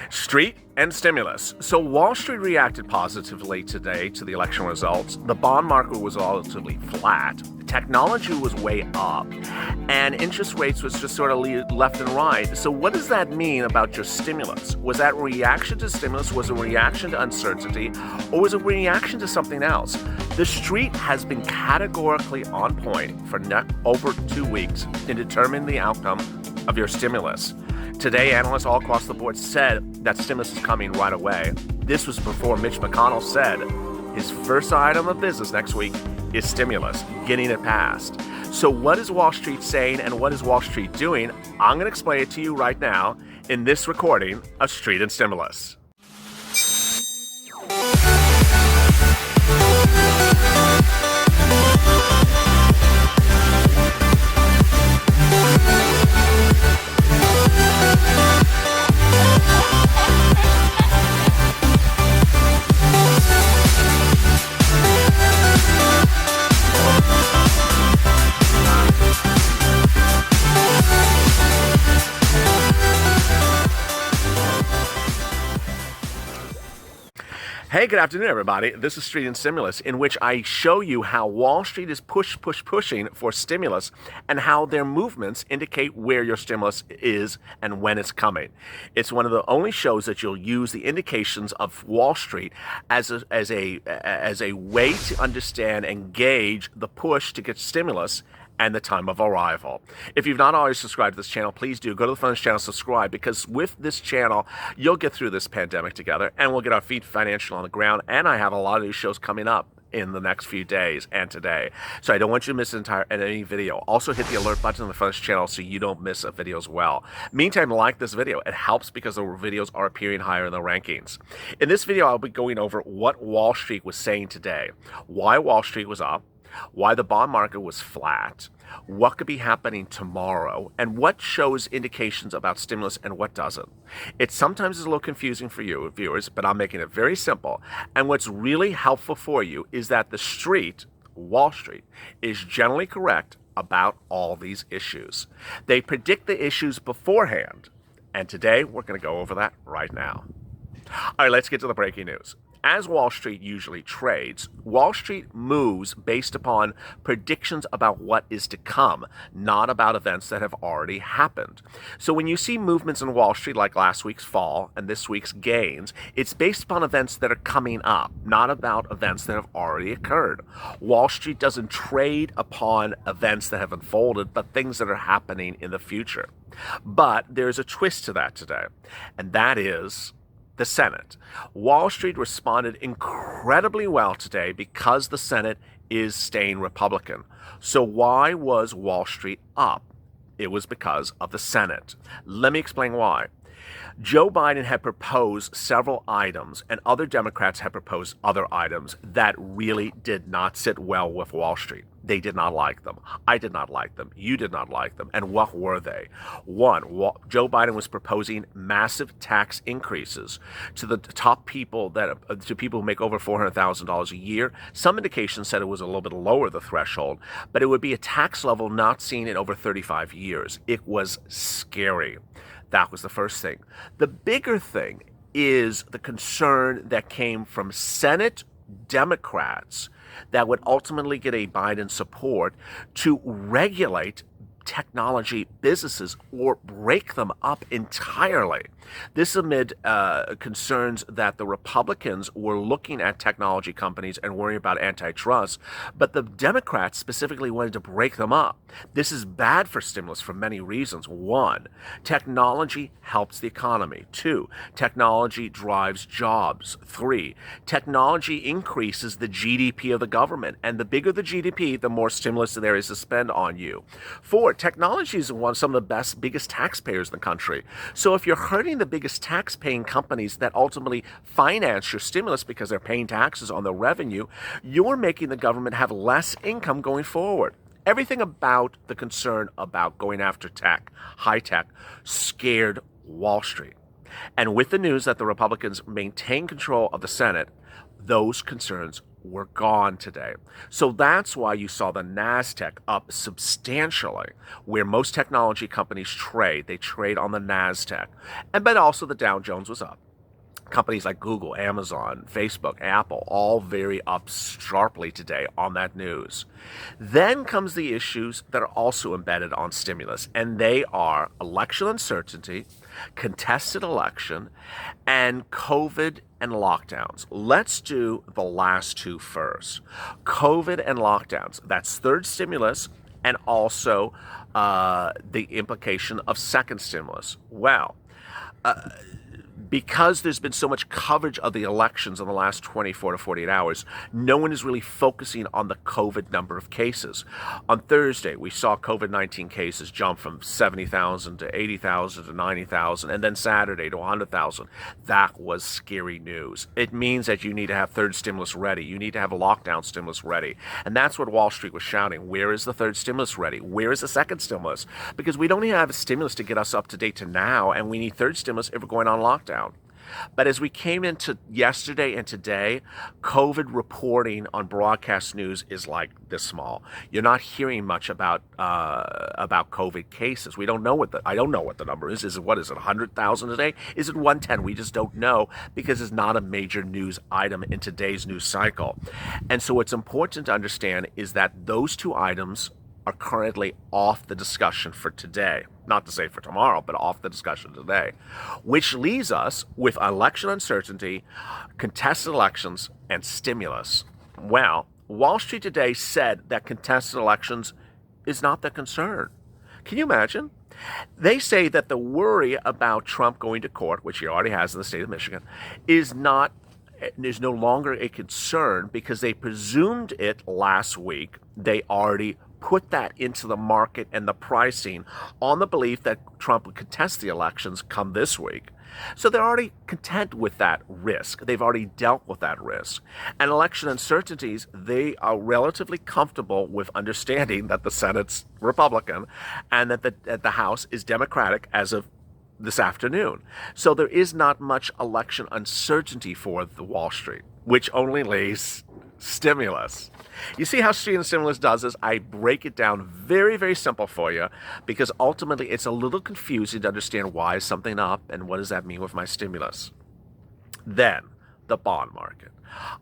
Street and stimulus. So Wall Street reacted positively today to the election results. The bond market was relatively flat. Technology was way up, and interest rates was just sort of left and right. So what does that mean about your stimulus? Was that a reaction to stimulus? Was it a reaction to uncertainty? Or was it a reaction to something else? The street has been categorically on point for over 2 weeks in determining the outcome of your stimulus. Today, analysts all across the board said that stimulus is coming right away. This was before Mitch McConnell said his first item of business next week is stimulus, getting it passed. So what is Wall Street saying and what is Wall Street doing? I'm going to explain it to you right now in this recording of Street and Stimulus. Hey, good afternoon, everybody. This is Street and Stimulus, in which I show you how Wall Street is pushing for stimulus and how their movements indicate where your stimulus is and when it's coming. It's one of the only shows that you'll use the indications of Wall Street as a way to understand and gauge the push to get stimulus and the time of arrival. If you've not already subscribed to this channel, please do. Go to the front of this channel, subscribe, because with this channel, you'll get through this pandemic together, and we'll get our feet financial on the ground, and I have a lot of these shows coming up in the next few days and today. So I don't want you to miss any video. Also hit the alert button on the front of this channel so you don't miss a video as well. Meantime, like this video. It helps because the videos are appearing higher in the rankings. In this video, I'll be going over what Wall Street was saying today, why Wall Street was up, why the bond market was flat, what could be happening tomorrow, and what shows indications about stimulus and what doesn't. It sometimes is a little confusing for you viewers, but I'm making it very simple. And what's really helpful for you is that the street, Wall Street, is generally correct about all these issues. They predict the issues beforehand, and today we're going to go over that right now. All right, let's get to the breaking news. As Wall Street usually trades, Wall Street moves based upon predictions about what is to come, not about events that have already happened. So when you see movements in Wall Street like last week's fall and this week's gains, it's based upon events that are coming up, not about events that have already occurred. Wall Street doesn't trade upon events that have unfolded, but things that are happening in the future. But there's a twist to that today, and that is the Senate. Wall Street responded incredibly well today because the Senate is staying Republican. So why was Wall Street up? It was because of the Senate. Let me explain why. Joe Biden had proposed several items, and other Democrats had proposed other items that really did not sit well with Wall Street. They did not like them. I did not like them. You did not like them. And what were they? One, Joe Biden was proposing massive tax increases to the top people to people who make over $400,000 a year. Some indications said it was a little bit lower the threshold, but it would be a tax level not seen in over 35 years. It was scary. That was the first thing. The bigger thing is the concern that came from Senate Democrats that would ultimately get a Biden support to regulate technology businesses or break them up entirely. This amid concerns that the Republicans were looking at technology companies and worrying about antitrust, but the Democrats specifically wanted to break them up. This is bad for stimulus for many reasons. One, technology helps the economy. Two, technology drives jobs. Three, technology increases the GDP of the government, and the bigger the GDP, the more stimulus there is to spend on you. Four, technology is some of the biggest taxpayers in the country. So if you're hurting the biggest tax-paying companies that ultimately finance your stimulus because they're paying taxes on the revenue, you're making the government have less income going forward. Everything about the concern about going after tech, high tech, scared Wall Street. And with the news that the Republicans maintain control of the Senate, those concerns were gone today. So that's why you saw the NASDAQ up substantially, where most technology companies trade. They trade on the NASDAQ. But also the Dow Jones was up. Companies like Google, Amazon, Facebook, Apple, all very up sharply today on that news. Then comes the issues that are also embedded on stimulus, and they are election uncertainty, contested election, and COVID and lockdowns. Let's do the last two first. COVID and lockdowns. That's third stimulus and also the implication of second stimulus. Well, because there's been so much coverage of the elections in the last 24 to 48 hours, no one is really focusing on the COVID number of cases. On Thursday, we saw COVID-19 cases jump from 70,000 to 80,000 to 90,000, and then Saturday to 100,000. That was scary news. It means that you need to have third stimulus ready. You need to have a lockdown stimulus ready. And that's what Wall Street was shouting. Where is the third stimulus ready? Where is the second stimulus? Because we don't even have a stimulus to get us up to date to now, and we need third stimulus if we're going on lockdown. But as we came into yesterday and today, COVID reporting on broadcast news is like this small. You're not hearing much about COVID cases. We don't know I don't know what the number is. Is it 100,000 a day? Is it 110? We just don't know because it's not a major news item in today's news cycle. And so what's important to understand is that those two items are currently off the discussion for today. Not to say for tomorrow, but off the discussion today, which leaves us with election uncertainty, contested elections, and stimulus. Well, Wall Street today said that contested elections is not the concern. Can you imagine? They say that the worry about Trump going to court, which he already has in the state of Michigan, is no longer a concern because they presumed it last week. They already put that into the market and the pricing on the belief that Trump would contest the elections come this week. So they're already content with that risk. They've already dealt with that risk. And election uncertainties, they are relatively comfortable with understanding that the Senate's Republican and that the House is Democratic as of this afternoon. So there is not much election uncertainty for the Wall Street, which only leaves stimulus. You see how Street and Stimulus does this? I break it down very, very simple for you because ultimately it's a little confusing to understand why is something up and what does that mean with my stimulus. Then, the bond market.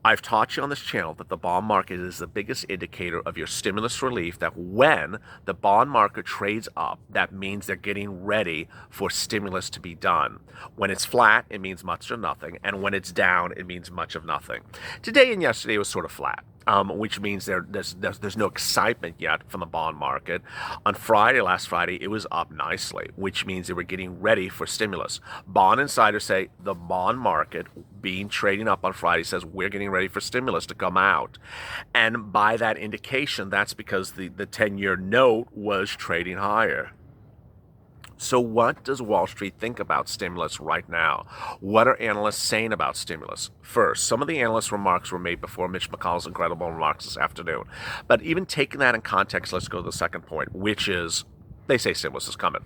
I've taught you on this channel that the bond market is the biggest indicator of your stimulus relief, that when the bond market trades up, that means they're getting ready for stimulus to be done. When it's flat, it means much of nothing, and when it's down, it means much of nothing. Today and yesterday was sort of flat. Which means there's no excitement yet from the bond market. On last Friday, it was up nicely, which means they were getting ready for stimulus. Bond insiders say the bond market trading up on Friday says we're getting ready for stimulus to come out. And by that indication, that's because the 10-year note was trading higher. So what does Wall Street think about stimulus right now? What are analysts saying about stimulus? First, some of the analyst remarks were made before Mitch McConnell's incredible remarks this afternoon. But even taking that in context, let's go to the second point, which is they say stimulus is coming.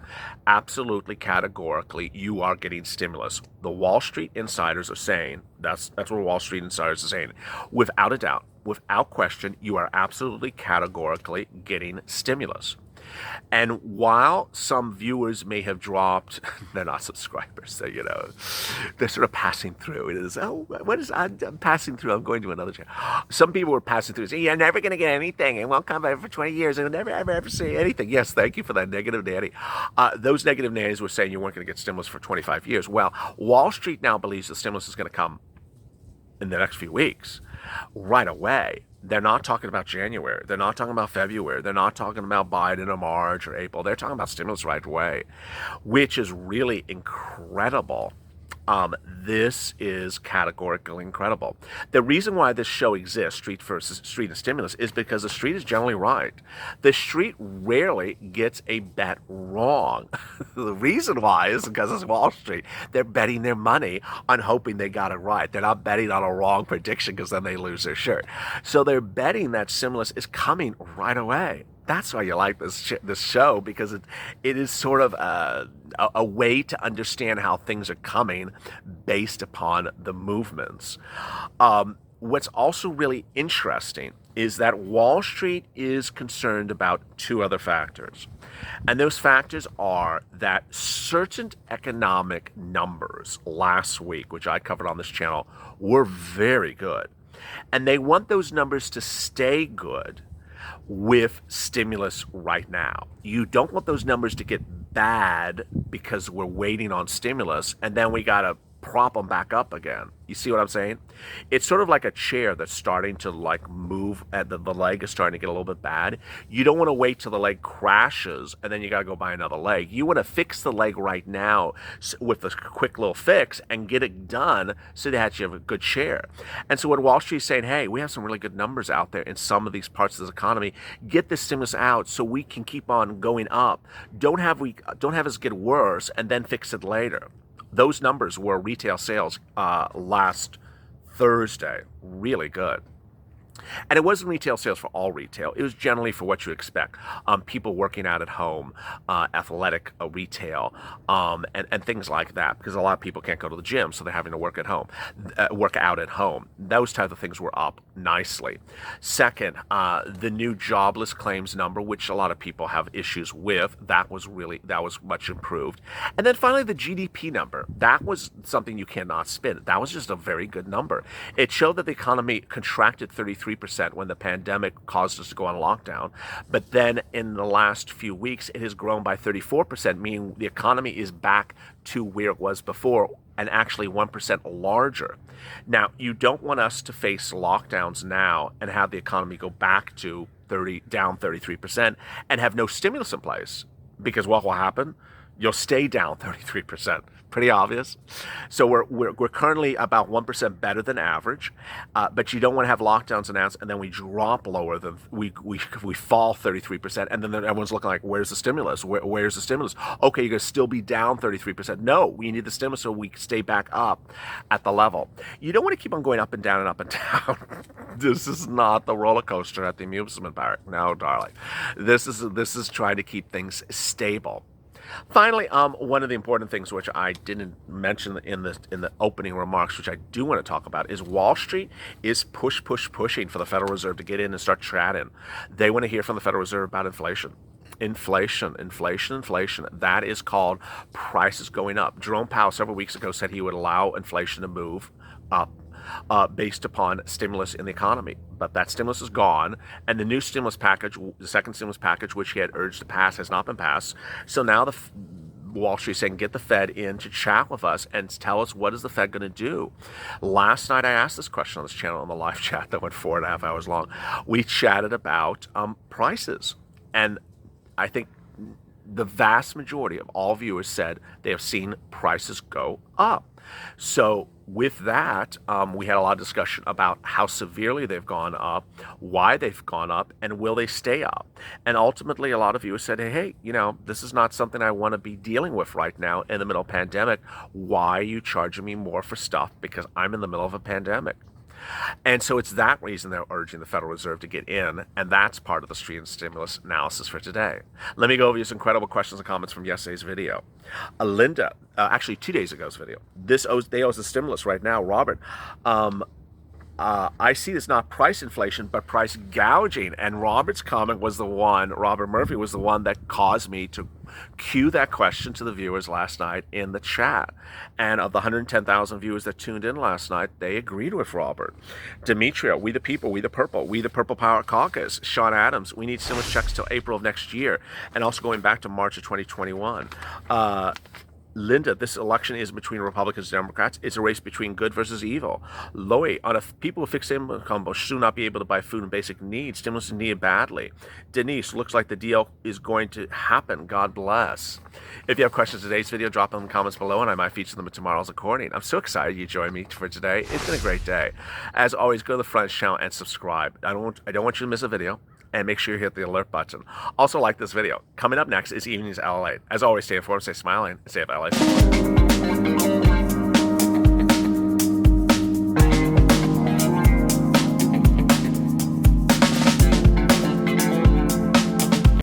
Absolutely, categorically, you are getting stimulus. The Wall Street insiders are saying, that's what Wall Street insiders are saying. Without a doubt, without question, you are absolutely categorically getting stimulus. And while some viewers may have dropped, they're not subscribers, so, they're sort of passing through. It is, I'm passing through, I'm going to another channel. Some people were passing through saying, you're never going to get anything, and won't come back for 20 years, and you'll never, ever see anything. Yes, thank you for that negative nanny. Those negative nannies were saying you weren't going to get stimulus for 25 years. Well, Wall Street now believes the stimulus is going to come in the next few weeks, right away. They're not talking about January. They're not talking about February. They're not talking about Biden or March or April. They're talking about stimulus right away, which is really incredible. This is categorically incredible. The reason why this show exists, Street and Stimulus, is because the Street is generally right. The Street rarely gets a bet wrong. The reason why is because it's Wall Street. They're betting their money on hoping they got it right. They're not betting on a wrong prediction because then they lose their shirt. So they're betting that stimulus is coming right away. That's why you like this show, because it is sort of a way to understand how things are coming based upon the movements. what's also really interesting is that Wall Street is concerned about two other factors. And those factors are that certain economic numbers last week, which I covered on this channel, were very good. And they want those numbers to stay good with stimulus right now. You don't want those numbers to get bad because we're waiting on stimulus and then we got to prop them back up again. You see what I'm saying? It's sort of like a chair that's starting to like move, and the leg is starting to get a little bit bad. You don't want to wait till the leg crashes and then you got to go buy another leg. You want to fix the leg right now with a quick little fix and get it done so that you have a good chair. And so when Wall Street's saying, hey, we have some really good numbers out there in some of these parts of the economy, get this stimulus out so we can keep on going up. Don't have us get worse and then fix it later. Those numbers were retail sales last Thursday, really good. And it wasn't retail sales for all retail. It was generally for what you expect. People working out at home, athletic retail, and things like that. Because a lot of people can't go to the gym, so they're having to work out at home. Those type of things were up nicely. Second, the new jobless claims number, which a lot of people have issues with, that was much improved. And then finally, the GDP number. That was something you cannot spin. That was just a very good number. It showed that the economy contracted 33% when the pandemic caused us to go on lockdown. But then in the last few weeks, it has grown by 34%, meaning the economy is back to where it was before and actually 1% larger. Now, you don't want us to face lockdowns now and have the economy go back to down 33% and have no stimulus in place, because what will happen? You'll stay down 33%. Pretty obvious. So we're currently about 1% better than average, but you don't want to have lockdowns announced and then we drop lower than we fall 33%, and then everyone's looking like, where's the stimulus? Where's the stimulus? Okay, you're gonna still be down 33%. No, we need the stimulus so we stay back up at the level. You don't want to keep on going up and down and up and down. This is not the roller coaster at the amusement park. No, darling. This is trying to keep things stable. Finally, one of the important things which I didn't mention in the opening remarks, which I do want to talk about, is Wall Street is pushing for the Federal Reserve to get in and start chatting. They want to hear from the Federal Reserve about inflation. Inflation. That is called prices going up. Jerome Powell several weeks ago said he would allow inflation to move up based upon stimulus in the economy. But that stimulus is gone, and the new stimulus package, the second stimulus package, which he had urged to pass, has not been passed. So now Wall Street saying, get the Fed in to chat with us and tell us what is the Fed going to do. Last night I asked this question on this channel on the live chat that went 4.5 hours long. We chatted about prices, and I think the vast majority of all viewers said they have seen prices go up. So with that, we had a lot of discussion about how severely they've gone up, why they've gone up, and will they stay up? And ultimately, a lot of viewers said, hey, this is not something I want to be dealing with right now in the middle of a pandemic. Why are you charging me more for stuff? Because I'm in the middle of a pandemic. And so it's that reason they're urging the Federal Reserve to get in, and that's part of the street and stimulus analysis for today. Let me go over these incredible questions and comments from yesterday's video. Linda, actually 2 days ago's video. They owe us the stimulus right now. Robert, I see this not price inflation, but price gouging. And Robert's comment was Robert Murphy was the one that caused me to cue that question to the viewers last night in the chat. And of the 110,000 viewers that tuned in last night, they agreed with Robert. Demetria, we the people, we the Purple Power Caucus. Sean Adams, we need stimulus checks till April of next year. And also going back to March of 2021. Linda, this election is between Republicans and Democrats. It's a race between good versus evil. Loey, people with fixed income will soon not be able to buy food and basic needs. Stimulus is needed badly. Denise, looks like the deal is going to happen. God bless. If you have questions in today's video, drop them in the comments below, and I might feature them in tomorrow's recording. I'm so excited you joined me for today. It's been a great day. As always, go to the front channel and subscribe. I don't want you to miss a video. And make sure you hit the alert button. Also like this video. Coming up next is Evenings LALATE. As always, stay informed, stay smiling, and stay up LA.